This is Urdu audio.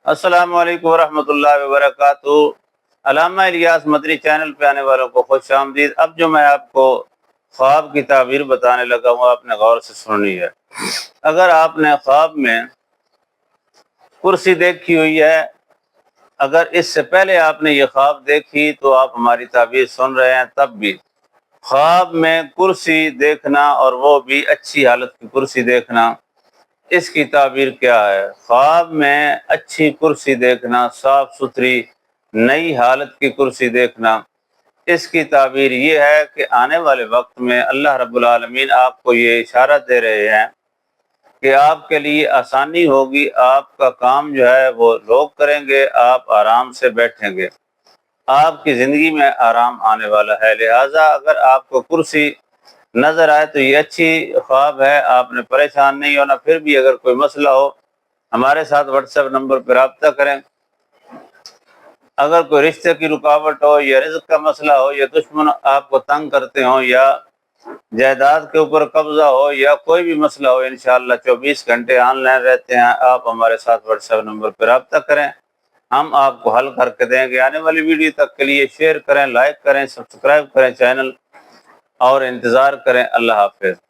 السلام علیکم ورحمۃ اللہ وبرکاتہ۔ علامہ الیاس مدنی چینل پہ آنے والوں کو خوش آمدید۔ اب جو میں آپ کو خواب کی تعبیر بتانے لگا ہوں، آپ نے غور سے سننی ہے۔ اگر آپ نے خواب میں کرسی دیکھی ہوئی ہے، اگر اس سے پہلے آپ نے یہ خواب دیکھی تو آپ ہماری تعبیر سن رہے ہیں، تب بھی خواب میں کرسی دیکھنا، اور وہ بھی اچھی حالت کی کرسی دیکھنا، اس کی تعبیر کیا ہے؟ خواب میں اچھی کرسی دیکھنا، صاف ستھری نئی حالت کی کرسی دیکھنا، اس کی تعبیر یہ ہے کہ آنے والے وقت میں اللہ رب العالمین آپ کو یہ اشارہ دے رہے ہیں کہ آپ کے لیے آسانی ہوگی، آپ کا کام جو ہے وہ لوگ کریں گے، آپ آرام سے بیٹھیں گے، آپ کی زندگی میں آرام آنے والا ہے۔ لہٰذا اگر آپ کو کرسی نظر آئے تو یہ اچھی خواب ہے، آپ نے پریشان نہیں ہونا۔ پھر بھی اگر کوئی مسئلہ ہو ہمارے ساتھ واٹس ایپ نمبر پہ رابطہ کریں۔ اگر کوئی رشتے کی رکاوٹ ہو، یا رزق کا مسئلہ ہو، یا دشمن آپ کو تنگ کرتے ہوں، یا جائیداد کے اوپر قبضہ ہو، یا کوئی بھی مسئلہ ہو، انشاءاللہ 24 گھنٹے آن لائن رہتے ہیں۔ آپ ہمارے ساتھ واٹس ایپ نمبر پہ رابطہ کریں، ہم آپ کو حل کر کے دیں گے۔ آنے والی ویڈیو تک کے لیے شیئر کریں، لائک کریں، سبسکرائب کریں چینل، اور انتظار کریں۔ اللہ حافظ۔